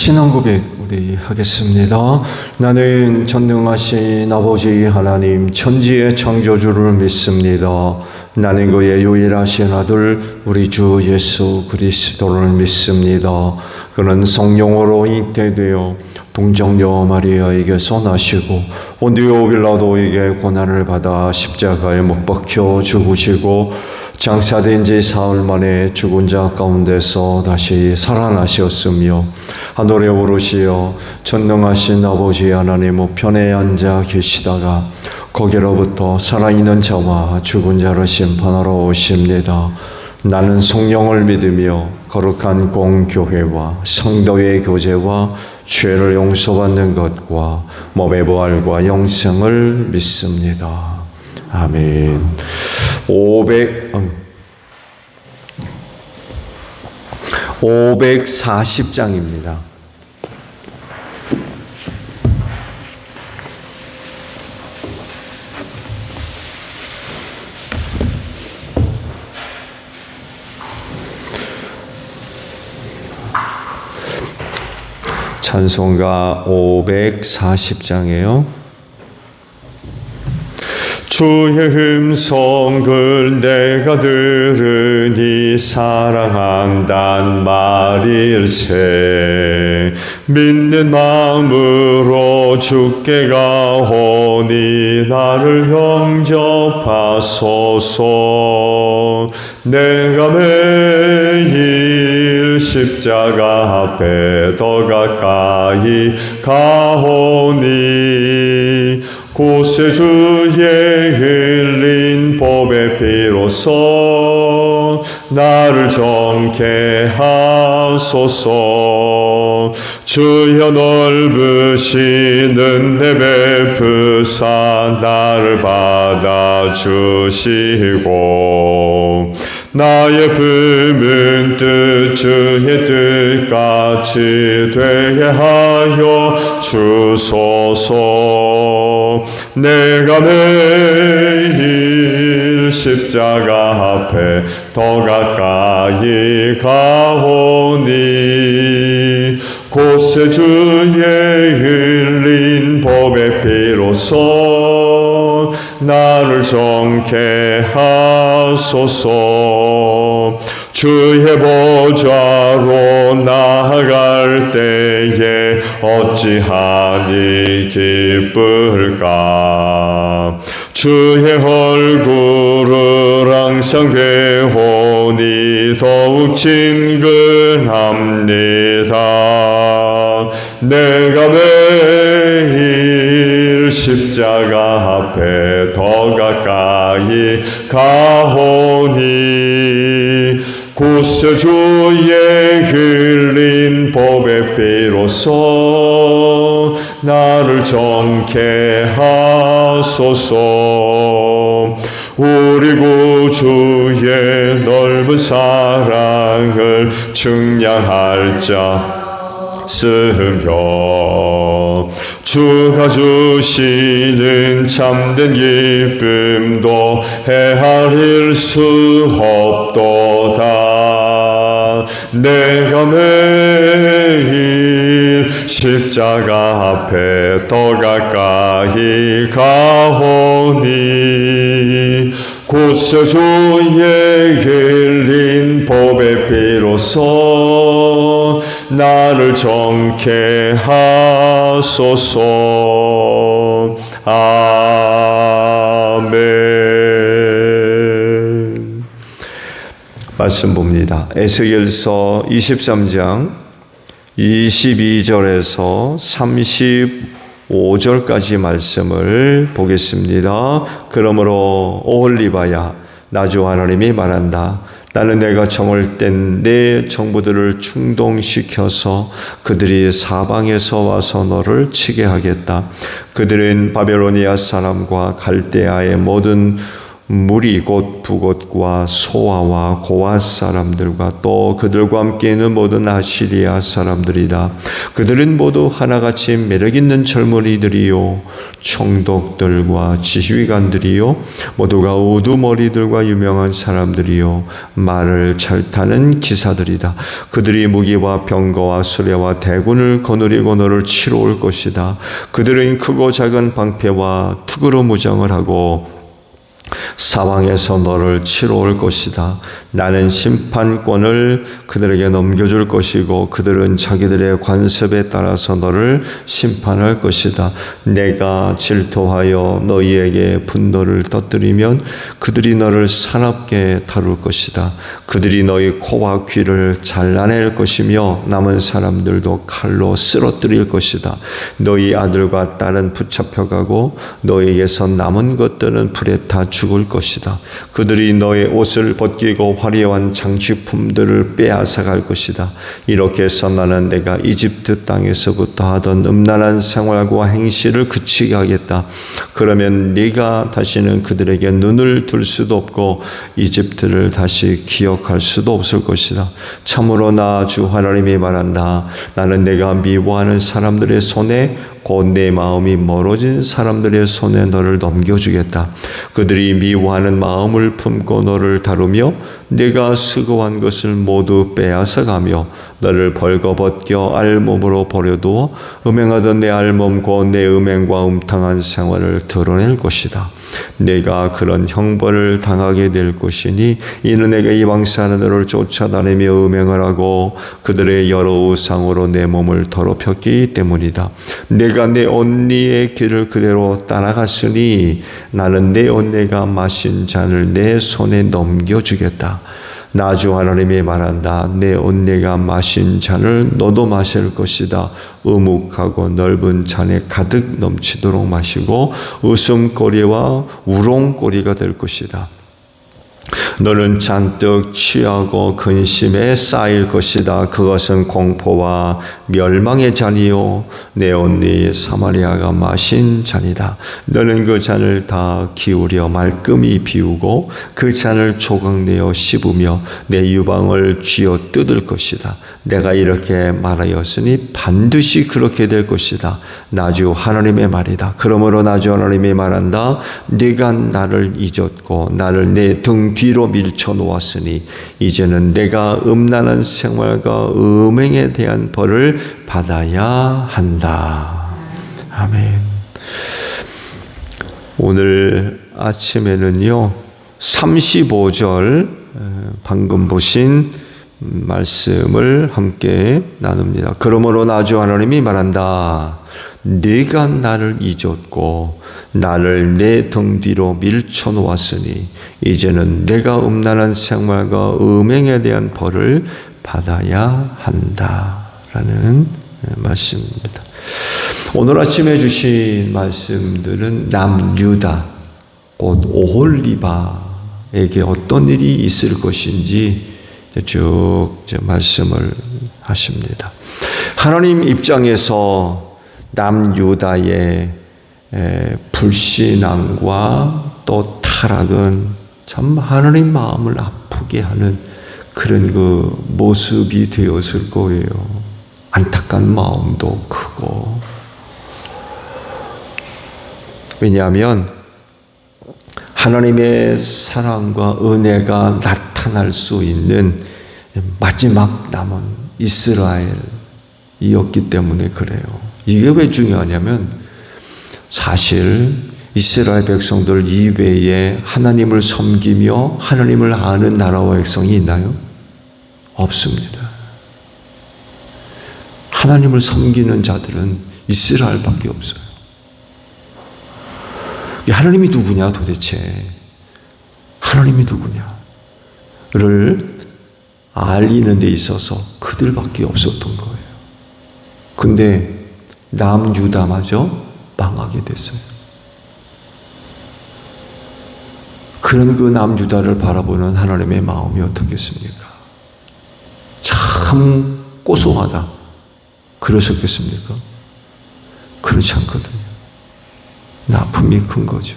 신앙 고백 우리 하겠습니다. 나는 전능하신 아버지 하나님 천지의 창조주를 믿습니다. 나는 그의 유일하신 아들 우리 주 예수 그리스도를 믿습니다. 그는 성령으로 잉태되어 동정녀 마리아에게서 나시고 본디오 빌라도에게 고난을 받아 십자가에 못 박혀 죽으시고 장사된 지 사흘 만에 죽은 자 가운데서 다시 살아나셨으며 하늘에 오르시어 전능하신 아버지 하나님 우편에 앉아 계시다가 거기로부터 살아있는 자와 죽은 자를 심판하러 오십니다. 나는 성령을 믿으며 거룩한 공교회와 성도의 교제와 죄를 용서받는 것과 몸의 부활과 영생을 믿습니다. 아멘. 540장입니다. 찬송가 540장이에요. 주의 음성을 내가 들으니 사랑한단 말일세. 믿는 마음으로 주께 가오니 나를 영접하소서. 내가 매일 십자가 앞에 더 가까이 가오니 곳에 주의 흘린 법의 피로써 나를 정케 하소서. 주여 넓으신 은혜 베푸사 나를 받아주시고 나의 품은 뜻 주의 뜻같이 되게 하여 주소서. 내가 매일 십자가 앞에 더 가까이 가오니 곳에 주의 흘린 법의 피로써 나를 정케 하소서. 주의 보좌로 나아갈 때에 어찌하니 기쁠까. 주의 얼굴을 항상 배우니 더욱 친근합니다. 내가 매일 십자가 앞에 더 가까이 가오니 곳에 주의 흘린 법의 피로써 나를 정케 하소서. 우리 구주의 넓은 사랑을 측량할 자 쓰며 주가 주시는 참된 기쁨도 헤아릴 수 없도다. 내가 매일 십자가 앞에 더 가까이 가오니 곳에 주의 흘린 법의 피로써 나를 정케 하소서. 아멘. 말씀 봅니다. 에스겔서 23장 22절에서 35절까지 말씀을 보겠습니다. 그러므로 오홀리바야, 나 주 하나님이 말한다. 나는 내가 정을 뗀 내 정부들을 충동시켜서 그들이 사방에서 와서 너를 치게 하겠다. 그들은 바벨로니아 사람과 갈대아의 모든 무리 곧 북옷과 소아와 고앗 사람들과 또 그들과 함께 있는 모든 아시리아 사람들이다. 그들은 모두 하나같이 매력있는 젊은이들이요 총독들과 지휘관들이요 모두가 우두머리들과 유명한 사람들이요 말을 잘 타는 기사들이다. 그들이 무기와 병거와 수레와 대군을 거느리고 너를 치러 올 것이다. 그들은 크고 작은 방패와 투구로 무장을 하고 사방에서 너를 치러 올 것이다. 나는 심판권을 그들에게 넘겨줄 것이고 그들은 자기들의 관습에 따라서 너를 심판할 것이다. 내가 질투하여 너희에게 분노를 터뜨리면 그들이 너를 사납게 다룰 것이다. 그들이 너희 코와 귀를 잘라낼 것이며 남은 사람들도 칼로 쓰러뜨릴 것이다. 너희 아들과 딸은 붙잡혀가고 너희에게서 남은 것들은 불에 타 죽을 것이다. 그들이 너의 옷을 벗기고 화려한 장식품들을 빼앗아갈 것이다. 이렇게 해서 나는 내가 이집트 땅에서부터 하던 음란한 생활과 행실을 그치게 하겠다. 그러면 네가 다시는 그들에게 눈을 둘 수도 없고 이집트를 다시 기억할 수도 없을 것이다. 참으로 나 주 하나님이 말한다. 나는 내가 미워하는 사람들의 손에 곧 내 마음이 멀어진 사람들의 손에 너를 넘겨주겠다. 그들이 미워하는 마음을 품고 너를 다루며 내가 수고한 것을 모두 빼앗아가며 너를 벌거벗겨 알몸으로 버려두어 음행하던 내 알몸 곧 내 음행과 음탕한 생활을 드러낼 것이다. 내가 그런 형벌을 당하게 될 것이니 이는 내가 이방 사람들을 쫓아다니며 음행을 하고 그들의 여러 우상으로 내 몸을 더럽혔기 때문이다. 내가 내 언니의 길을 그대로 따라갔으니 나는 내 언니가 마신 잔을 내 손에 넘겨주겠다. 나 주 하나님이 말한다. 내 언니가 마신 잔을 너도 마실 것이다. 의묵하고 넓은 잔에 가득 넘치도록 마시고 웃음거리와 우롱거리가 될 것이다. 너는 잔뜩 취하고 근심에 쌓일 것이다. 그것은 공포와 멸망의 잔이요 내 언니 사마리아가 마신 잔이다. 너는 그 잔을 다 기울여 말끔히 비우고 그 잔을 조각내어 씹으며 내 유방을 쥐어 뜯을 것이다. 내가 이렇게 말하였으니 반드시 그렇게 될 것이다. 나 주 하나님의 말이다. 그러므로 나 주 하나님이 말한다. 네가 나를 잊었고 나를 내 등 뒤로 밀쳐 놓았으니 이제는 내가 음란한 생활과 음행에 대한 벌을 받아야 한다. 아멘. 오늘 아침에는요 35절 방금 보신 말씀을 함께 나눕니다. 그러므로 나 주 하나님이 말한다. 네가 나를 잊었고 나를 내 등 뒤로 밀쳐 놓았으니 이제는 내가 음란한 생활과 음행에 대한 벌을 받아야 한다라는 말씀입니다. 오늘 아침에 주신 말씀들은 남유다 곧 오홀리바에게 어떤 일이 있을 것인지 쭉 말씀을 하십니다. 하나님 입장에서 남유다의 불신앙과 또 타락은 참 하나님 마음을 아프게 하는 그런 그 모습이 되었을 거예요. 안타까운 마음도 크고. 왜냐하면 하나님의 사랑과 은혜가 나타날 수 있는 마지막 남은 이스라엘이었기 때문에 그래요. 이게 왜 중요하냐면 사실 이스라엘 백성들 이외에 하나님을 섬기며 하나님을 아는 나라와 백성이 있나요? 없습니다. 하나님을 섬기는 자들은 이스라엘밖에 없어요. 하나님이 누구냐 도대체? 하나님이 누구냐를 알리는 데 있어서 그들밖에 없었던 거예요. 근데 남유다마저 망하게 됐어요. 그런 그 남유다를 바라보는 하나님의 마음이 어떻겠습니까? 참 고소하다. 그러셨겠습니까? 그렇지 않거든요. 아픔이 큰 거죠.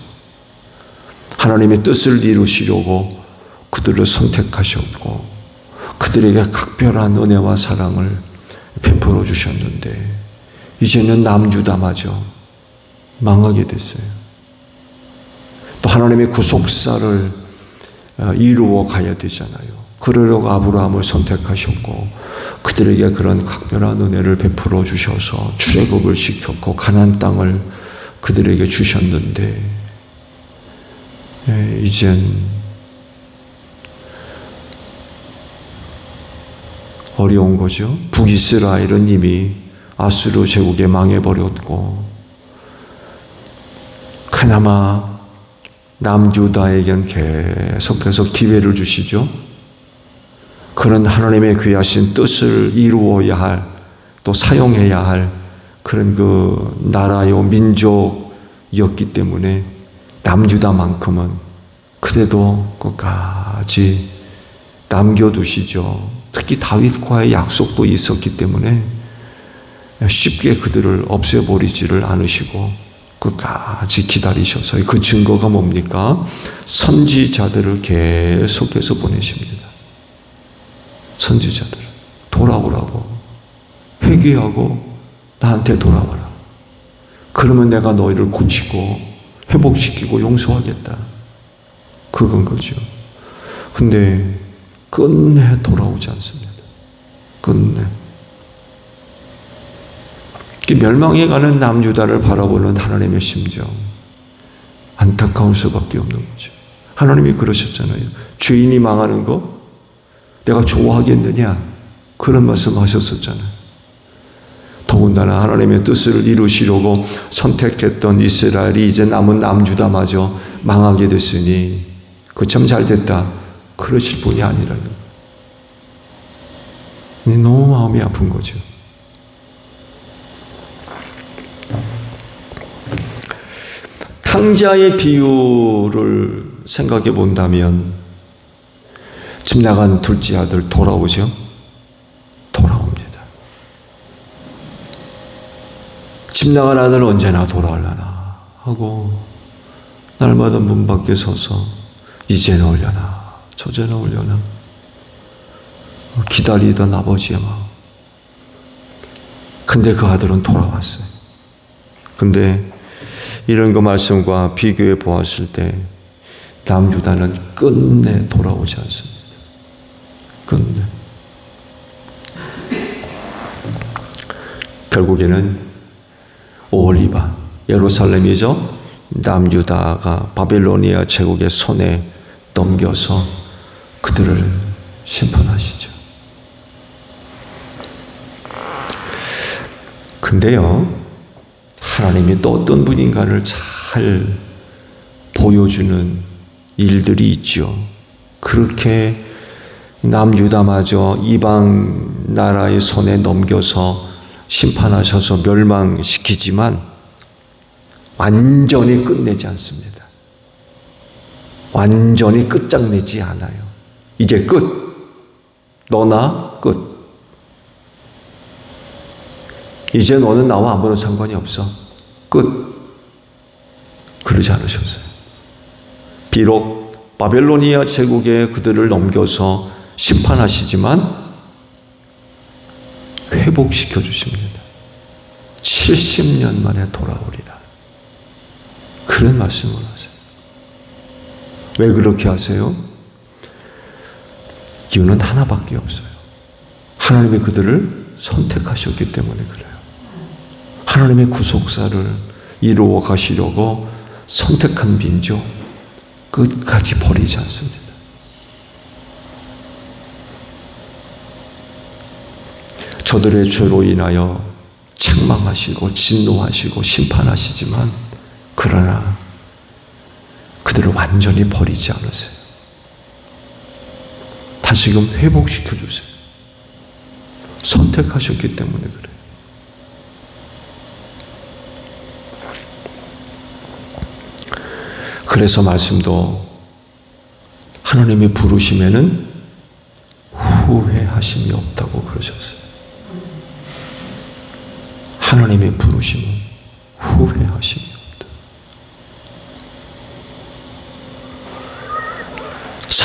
하나님의 뜻을 이루시려고 그들을 선택하셨고 그들에게 각별한 은혜와 사랑을 베풀어 주셨는데 이제는 남유다마저 망하게 됐어요. 또 하나님의 구속사를 이루어 가야 되잖아요. 그러려고 아브라함을 선택하셨고 그들에게 그런 각별한 은혜를 베풀어 주셔서 출애굽을 시켰고 가나안 땅을 그들에게 주셨는데 이젠 어려운 거죠. 북이스라엘은 이미 아수르 제국에 망해버렸고 그나마 남유다에겐 계속해서 기회를 주시죠. 그런 하나님의 귀하신 뜻을 이루어야 할, 또 사용해야 할 그런 그 나라요 민족이었기 때문에 남유다만큼은 그래도 끝까지 남겨두시죠. 특히 다윗과의 약속도 있었기 때문에 쉽게 그들을 없애버리지를 않으시고 끝까지 기다리셔서 그 증거가 뭡니까? 선지자들을 계속해서 보내십니다. 선지자들을 돌아오라고 회개하고 나한테 돌아와라. 그러면 내가 너희를 고치고 회복시키고 용서하겠다. 그건 거죠. 근데 끝내 돌아오지 않습니다. 끝내. 멸망해가는 남유다를 바라보는 하나님의 심정 안타까울 수밖에 없는 거죠. 하나님이 그러셨잖아요. 죄인이 망하는 거 내가 좋아하겠느냐 그런 말씀 하셨었잖아요. 더군다나 하나님의 뜻을 이루시려고 선택했던 이스라엘이 이제 남은 남유다마저 망하게 됐으니 그 참 잘됐다 그러실 분이 아니라는 거예요. 너무 마음이 아픈 거죠. 탕자의 비유를 생각해 본다면 집 나간 둘째 아들 돌아오죠? 돌아옵니다. 집 나간 아들 언제나 돌아오려나 하고 날마다 문 밖에 서서 이제는 오려나 저제는 오려나 기다리던 아버지의 마음. 근데 그 아들은 돌아왔어요. 근데 이런 거 말씀과 비교해 보았을 때 남유다는 끝내 돌아오지 않습니다. 끝내. 결국에는 오홀리바 예루살렘이죠. 남유다가 바빌로니아 제국의 손에 넘겨서 그들을 심판하시죠. 근데요, 하나님이 또 어떤 분인가를 잘 보여주는 일들이 있죠. 그렇게 남유다마저 이방 나라의 손에 넘겨서 심판하셔서 멸망시키지만 완전히 끝내지 않습니다. 완전히 끝장내지 않아요. 이제 끝. 너나 끝. 이제 너는 나와 아무런 상관이 없어. 끝. 그러지 않으셨어요. 비록 바벨로니아 제국에 그들을 넘겨서 심판하시지만 회복시켜 주십니다. 70년 만에 돌아오리라. 그런 말씀을 하세요. 왜 그렇게 하세요? 이유는 하나밖에 없어요. 하나님이 그들을 선택하셨기 때문에 그래요. 하나님의 구속사를 이루어 가시려고 선택한 민족 끝까지 버리지 않습니다. 저들의 죄로 인하여 책망하시고 진노하시고 심판하시지만 그러나 그들을 완전히 버리지 않으세요. 다시금 회복시켜 주세요. 선택하셨기 때문에 그래요. 그래서 말씀도 하나님의 부르심에는 후회하심이 없다고 그러셨어요. 하나님의 부르심은 후회하심이 없다.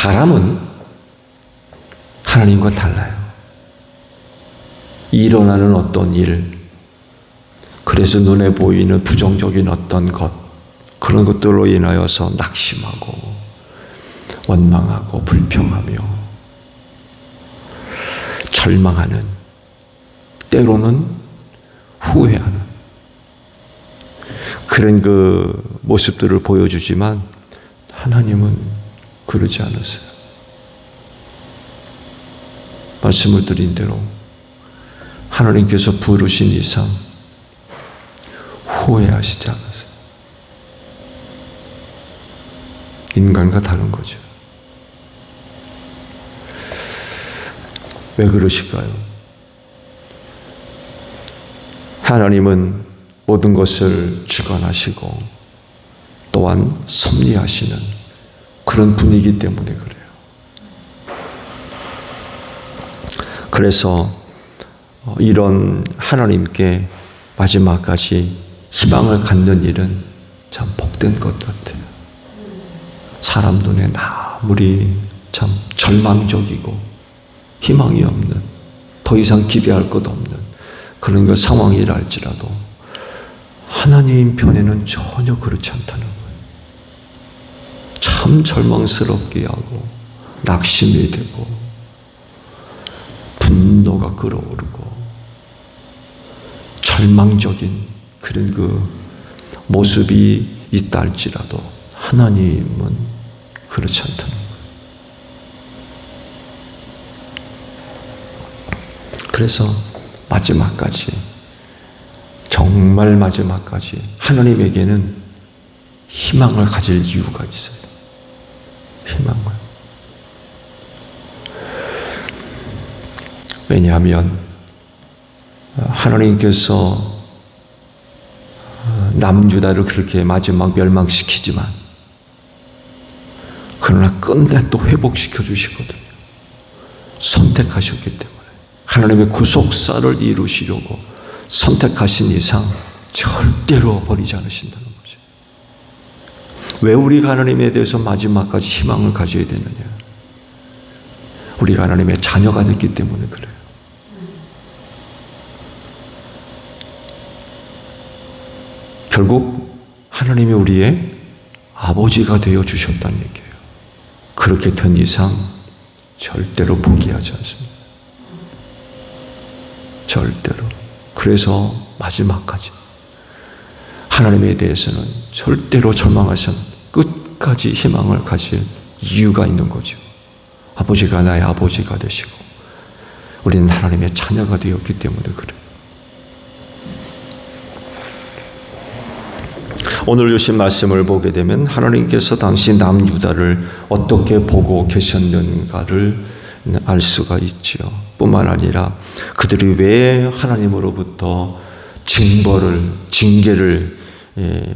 사람은 하나님과 달라요. 일어나는 어떤 일, 그래서 눈에 보이는 부정적인 어떤 것, 그런 것들로 인하여서 낙심하고 원망하고 불평하며 절망하는, 때로는 후회하는 그런 그 모습들을 보여주지만 하나님은 그러지 않으세요. 말씀을 드린 대로 하나님께서 부르신 이상 후회하시지 않으세요. 인간과 다른 거죠. 왜 그러실까요? 하나님은 모든 것을 주관하시고 또한 섭리하시는 그런 분이기 때문에 그래요. 그래서 이런 하나님께 마지막까지 희망을 갖는 일은 참 복된 것 같아요. 사람 눈에 아무리 참 절망적이고 희망이 없는, 더 이상 기대할 것 없는 그런 그 상황이라 할지라도 하나님 편에는 전혀 그렇지 않다는 거예요. 참 절망스럽게 하고 낙심이 되고 분노가 끓어오르고 절망적인 그런 그 모습이 있다 할지라도 하나님은 그렇지 않다는 거예요. 그래서 마지막까지, 정말 마지막까지 하나님에게는 희망을 가질 이유가 있어요. 희망을. 왜냐하면 하나님께서 남유다를 그렇게 마지막 멸망시키지만 그러나 끝내 또 회복시켜 주시거든요. 선택하셨기 때문에. 하나님의 구속사를 이루시려고 선택하신 이상 절대로 버리지 않으신다는 거죠. 왜 우리가 하나님에 대해서 마지막까지 희망을 가져야 되느냐? 우리가 하나님의 자녀가 됐기 때문에 그래요. 결국 하나님이 우리의 아버지가 되어 주셨다는 얘기예요. 그렇게 된 이상 절대로 포기하지 않습니다. 절대로. 그래서 마지막까지 하나님에 대해서는 절대로 절망하신, 끝까지 희망을 가질 이유가 있는 거죠. 아버지가 나의 아버지가 되시고 우리는 하나님의 자녀가 되었기 때문에 그래요. 오늘 주신 말씀을 보게 되면 하나님께서 당시 남유다를 어떻게 보고 계셨는가를 알 수가 있지요. 뿐만 아니라 그들이 왜 하나님으로부터 징계를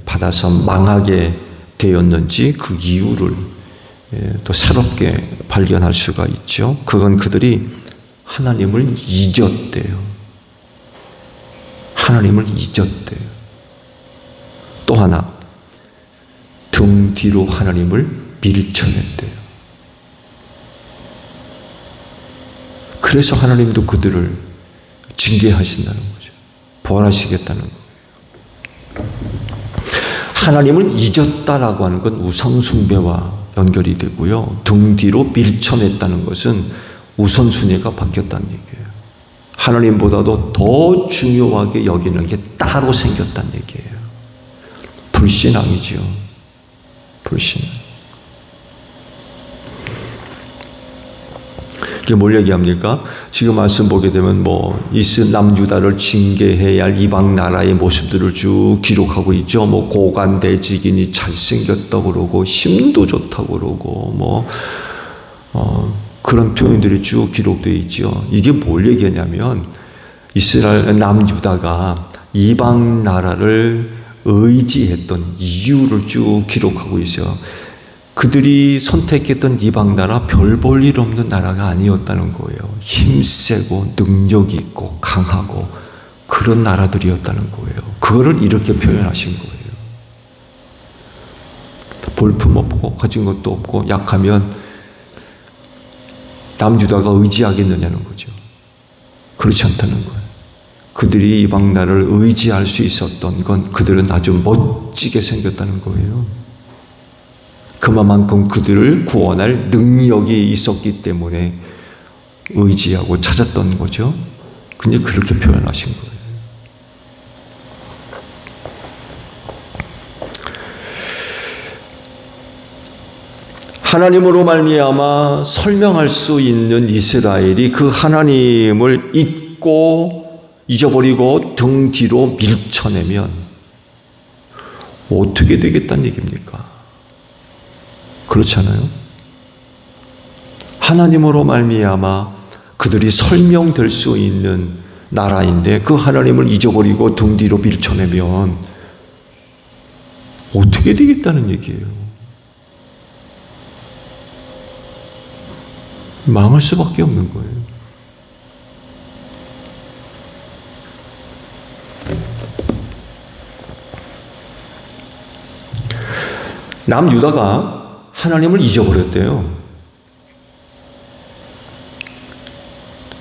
받아서 망하게 되었는지 그 이유를 또 새롭게 발견할 수가 있죠. 그건 그들이 하나님을 잊었대요. 하나님을 잊었대요. 또 하나, 등 뒤로 하나님을 밀쳐냈대요. 그래서 하나님도 그들을 징계하신다는 거죠. 벌하시겠다는 거예요. 하나님을 잊었다라고 하는 건 우상숭배와 연결이 되고요. 등 뒤로 밀쳐냈다는 것은 우선순위가 바뀌었다는 얘기예요. 하나님보다도 더 중요하게 여기는 게 따로 생겼다는 얘기예요. 불신앙이지요. 불신앙. 이게 뭘 얘기합니까? 지금 말씀 보게 되면 남유다를 징계해야 할 이방 나라의 모습들을 쭉 기록하고 있죠. 고관대직이니 잘생겼다고 그러고 힘도 좋다고 그러고 그런 표현들이 쭉 기록되어 있죠. 이게 뭘 얘기하냐면 이스라엘 남유다가 이방 나라를 의지했던 이유를 쭉 기록하고 있어요. 그들이 선택했던 이방 나라 별 볼 일 없는 나라가 아니었다는 거예요. 힘세고 능력이 있고 강하고 그런 나라들이었다는 거예요. 그거를 이렇게 표현하신 거예요. 볼품 없고 가진 것도 없고 약하면 남유다가 의지하겠느냐는 거죠. 그렇지 않다는 거예요. 그들이 이방 나라를 의지할 수 있었던 건 그들은 아주 멋지게 생겼다는 거예요. 그만큼 그들을 구원할 능력이 있었기 때문에 의지하고 찾았던 거죠. 근데 그렇게 표현하신 거예요. 하나님으로 말미암아 설명할 수 있는 이스라엘이 그 하나님을 잊고 잊어버리고 등 뒤로 밀쳐내면 어떻게 되겠다는 얘기입니까? 그렇지 않아요? 하나님으로 말미암아 그들이 설명될 수 있는 나라인데 그 하나님을 잊어버리고 등 뒤로 밀쳐내면 어떻게 되겠다는 얘기예요? 망할 수밖에 없는 거예요. 남유다가 하나님을 잊어버렸대요.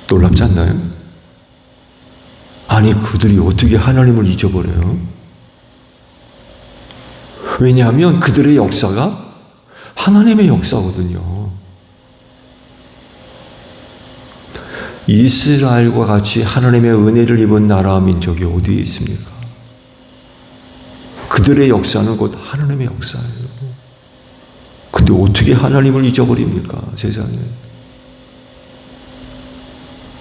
놀랍지 않나요? 아니, 그들이 어떻게 하나님을 잊어버려요? 왜냐하면 그들의 역사가 하나님의 역사거든요. 이스라엘과 같이 하나님의 은혜를 입은 나라와 민족이 어디에 있습니까? 그들의 역사는 곧 하나님의 역사예요. 근데 어떻게 하나님을 잊어버립니까? 세상에.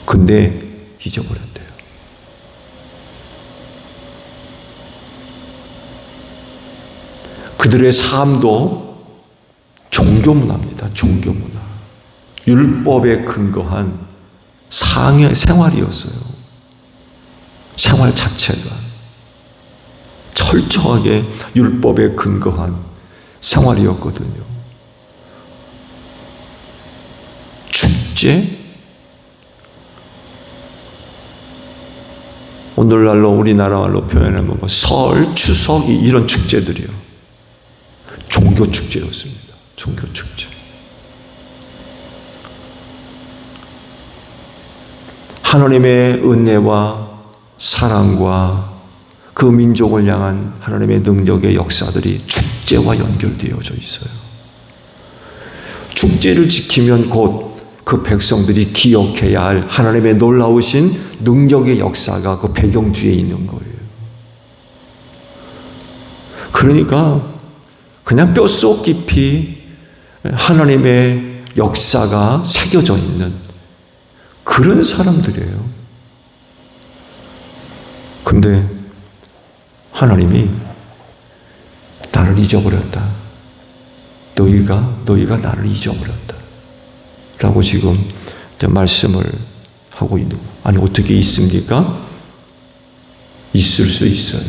근데 잊어버렸대요. 그들의 삶도 종교문화입니다. 종교문화. 율법에 근거한 생활이었어요. 생활 자체가 철저하게 율법에 근거한 생활이었거든요. 축제? 오늘날로 우리나라 말로 표현하면 설, 추석 이런 축제들이요. 종교 축제였습니다. 종교 축제. 하나님의 은혜와 사랑과 그 민족을 향한 하나님의 능력의 역사들이 축제와 연결되어져 있어요. 축제를 지키면 곧 그 백성들이 기억해야 할 하나님의 놀라우신 능력의 역사가 그 배경 뒤에 있는 거예요. 그러니까 그냥 뼛속 깊이 하나님의 역사가 새겨져 있는 그런 사람들이에요. 근데 하나님이 나를 잊어버렸다. 너희가 나를 잊어버렸다. 라고 지금 말씀을 하고 있는 거예요. 아니, 어떻게 있습니까? 있을 수 있어요.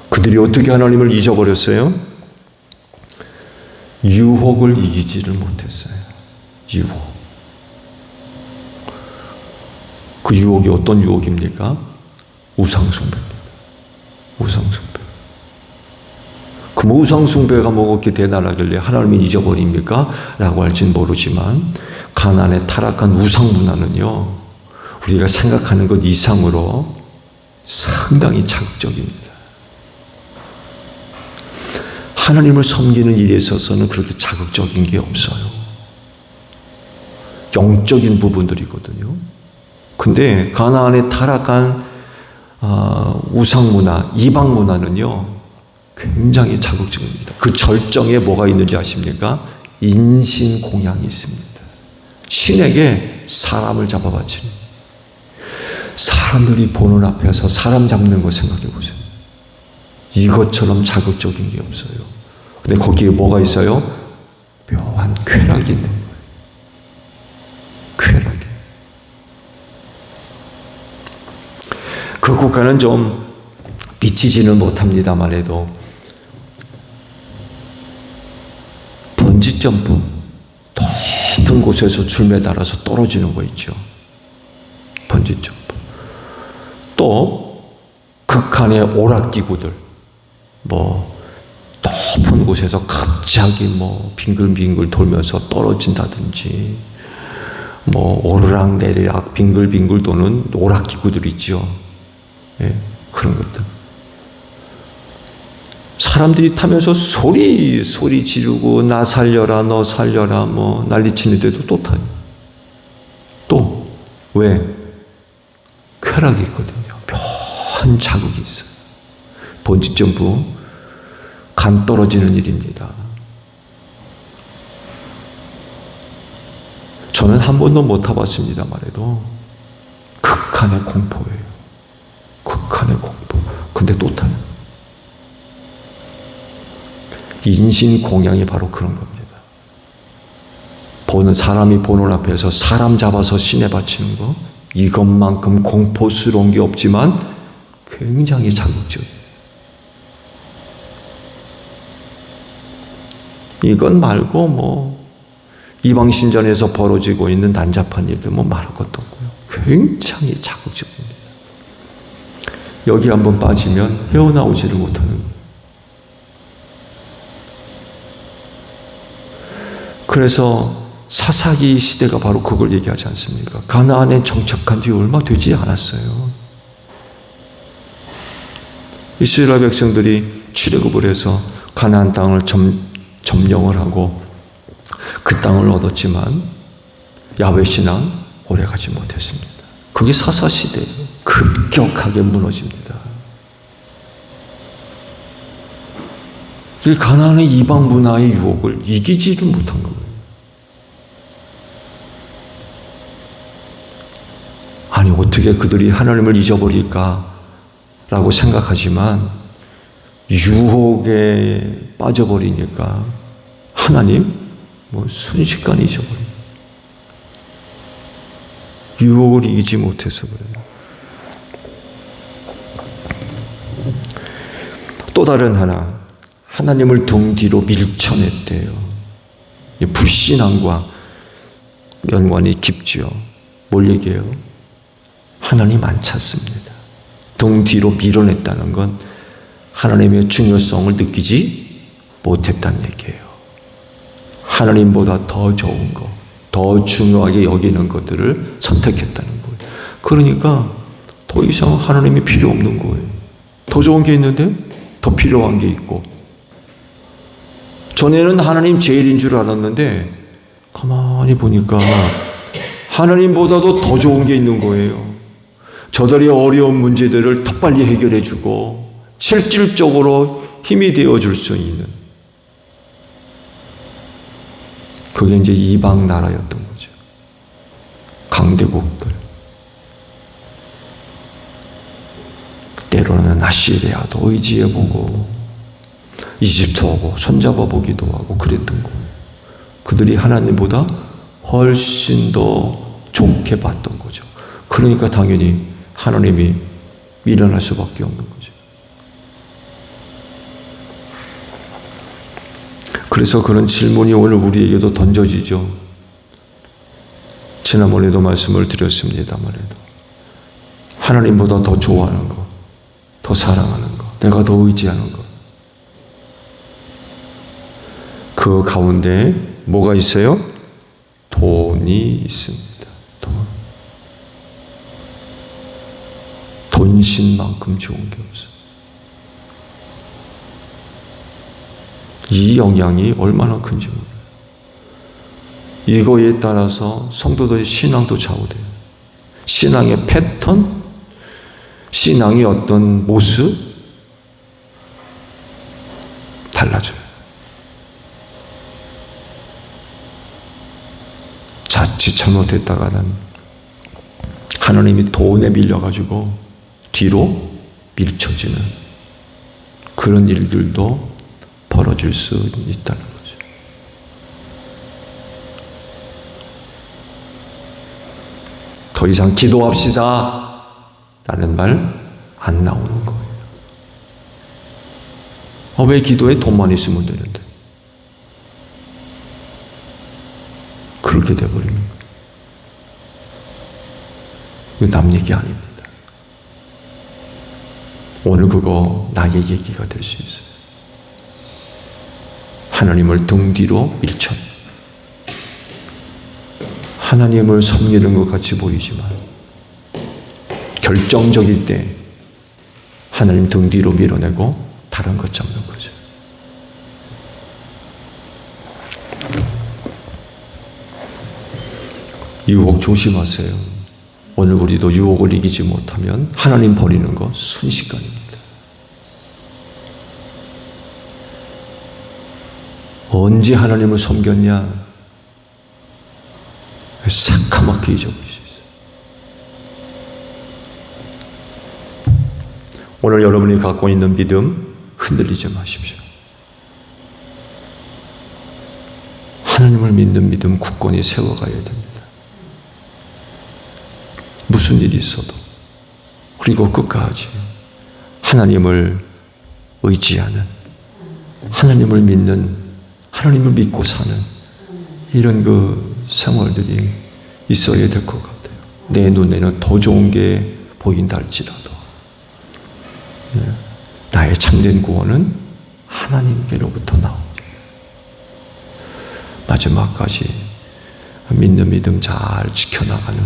그들이 어떻게 하나님을 잊어버렸어요? 유혹을 이기지를 못했어요. 유혹. 그 유혹이 어떤 유혹입니까? 우상숭배입니다. 우상숭배. 그럼 우상숭배가 뭐가 대단하길래 하나님을 잊어버립니까? 라고 할지는 모르지만 가나안의 타락한 우상문화는요, 우리가 생각하는 것 이상으로 상당히 자극적입니다. 하나님을 섬기는 일에 있어서는 그렇게 자극적인 게 없어요. 영적인 부분들이거든요. 근데 가나안의 타락한 우상문화, 이방문화는요, 굉장히 자극적입니다. 그 절정에 뭐가 있는지 아십니까? 인신공양이 있습니다. 신에게 사람을 잡아바치는, 사람들이 보는 앞에서 사람 잡는 거 생각해 보세요. 이것처럼 자극적인 게 없어요. 근데 거기에 뭐가 있어요? 묘한 쾌락이 있는 거예요. 쾌락이. 그 국가는 좀 미치지는 못합니다만 해도 번지점프, 높은 곳에서 줄 매달아서 떨어지는 거 있죠. 번지점프. 또 극한의 오락기구들, 높은 곳에서 갑자기 빙글빙글 돌면서 떨어진다든지, 뭐 오르락 내리락 빙글빙글 도는 오락기구들 있죠. 예, 그런 것들. 사람들이 타면서 소리 지르고 나 살려라 너 살려라 뭐 난리치는데도 또 타요. 또 왜? 쾌락이 있거든요. 묘한 자극이 있어요. 번지점프 간 떨어지는 일입니다. 저는 한 번도 못 타봤습니다 말해도 극한의 공포예요. 극한의 공포. 근데 또 타요. 인신공양이 바로 그런 겁니다. 사람이 보는 앞에서 사람 잡아서 신에 바치는 거, 이것만큼 공포스러운 게 없지만 굉장히 자극적이에요. 이건 말고 뭐 이방신전에서 벌어지고 있는 난잡한 일들 뭐 말할 것도 없고요. 굉장히 자극적입니다. 여기 한번 빠지면 헤어나오지를 못하는 거예요. 그래서 사사기 시대가 바로 그걸 얘기하지 않습니까? 가나안에 정착한 뒤 얼마 되지 않았어요. 이스라엘 백성들이 출애굽을 해서 가나안 땅을 점령을 하고 그 땅을 얻었지만 야훼 신앙 오래 가지 못했습니다. 그게 사사 시대예요. 급격하게 무너집니다. 이 가나안의 이방 문화의 유혹을 이기지를 못한 거예요. 아니 어떻게 그들이 하나님을 잊어버릴까라고 생각하지만 유혹에 빠져버리니까 하나님 순식간에 잊어버립니다. 유혹을 이기지 못해서 그래요. 또 다른 하나, 하나님을 등 뒤로 밀쳐냈대요. 불신앙과 연관이 깊지요. 뭘 얘기해요? 하나님 안 찾습니다. 등 뒤로 밀어냈다는 건 하나님의 중요성을 느끼지 못했다는 얘기예요. 하나님보다 더 좋은 것, 더 중요하게 여기는 것들을 선택했다는 거예요. 그러니까 더 이상 하나님이 필요 없는 거예요. 더 좋은 게 있는데 더 필요한 게 있고. 전에는 하나님 제일인 줄 알았는데 가만히 보니까 하나님보다도 더 좋은 게 있는 거예요. 저들의 어려운 문제들을 더 빨리 해결해 주고 실질적으로 힘이 되어 줄 수 있는, 그게 이제 이방 나라였던 거죠. 강대국들. 때로는 아시리아도 의지해보고 이집트하고 손잡아보기도 하고 그랬던 거예요. 그들이 하나님보다 훨씬 더 좋게 봤던 거죠. 그러니까 당연히 하나님이 미련할 수밖에 없는 거죠. 그래서 그런 질문이 오늘 우리에게도 던져지죠. 지난번에도 말씀을 드렸습니다만 하나님보다 더 좋아하는 것, 더 사랑하는 것, 내가 더 의지하는 것, 그 가운데 뭐가 있어요? 돈이 있습니다. 돈신만큼 좋은 게 없어요. 이 영향이 얼마나 큰지 몰라요. 이거에 따라서 성도들의 신앙도 좌우돼요. 신앙의 패턴, 신앙의 어떤 모습 달라져요. 자칫 잘못했다가는 하나님이 돈에 밀려가지고 뒤로 밀쳐지는 그런 일들도 벌어질 수 있다는 거죠. 더 이상 기도합시다 라는 말 안 나오는 거예요. 왜 기도에 돈만 있으면 되는데? 그렇게 돼버리는 거예요. 이거 남 얘기 아닙니다. 오늘 그거 나의 얘기가 될 수 있어요. 하나님을 등 뒤로 밀쳐 하나님을 섬기는 것 같이 보이지만 결정적일 때 하나님 등 뒤로 밀어내고 다른 것 잡는 거죠. 유혹 조심하세요. 오늘 우리도 유혹을 이기지 못하면 하나님 버리는 거 순식간입니다. 언제 하나님을 섬겼냐? 새카맣게 잊어버릴 수 있어요. 오늘 여러분이 갖고 있는 믿음 흔들리지 마십시오. 하나님을 믿는 믿음 굳건히 세워가야 됩니다. 무슨 일이 있어도 그리고 끝까지 하나님을 의지하는, 하나님을 믿는, 하나님을 믿고 사는 이런 그 생활들이 있어야 될 것 같아요. 내 눈에는 더 좋은 게 보인다 할지라도 나의 참된 구원은 하나님께로부터 나옵니다. 마지막까지 믿는 믿음 잘 지켜나가는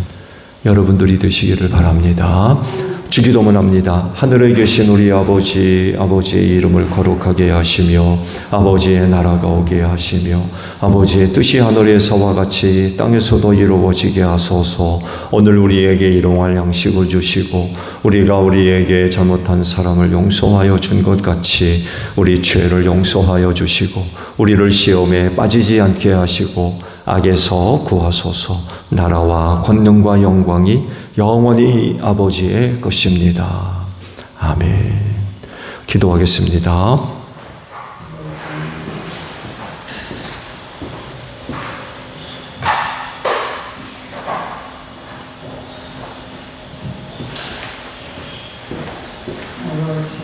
여러분들이 되시기를 바랍니다. 주기도문 합니다. 하늘에 계신 우리 아버지, 아버지의 이름을 거룩하게 하시며 아버지의 나라가 오게 하시며 아버지의 뜻이 하늘에서와 같이 땅에서도 이루어지게 하소서. 오늘 우리에게 일용할 양식을 주시고 우리가 우리에게 잘못한 사람을 용서하여 준 것 같이 우리 죄를 용서하여 주시고 우리를 시험에 빠지지 않게 하시고 악에서 구하소서. 나라와 권능과 영광이 영원히 아버지의 것입니다. 아멘. 기도하겠습니다. Lord.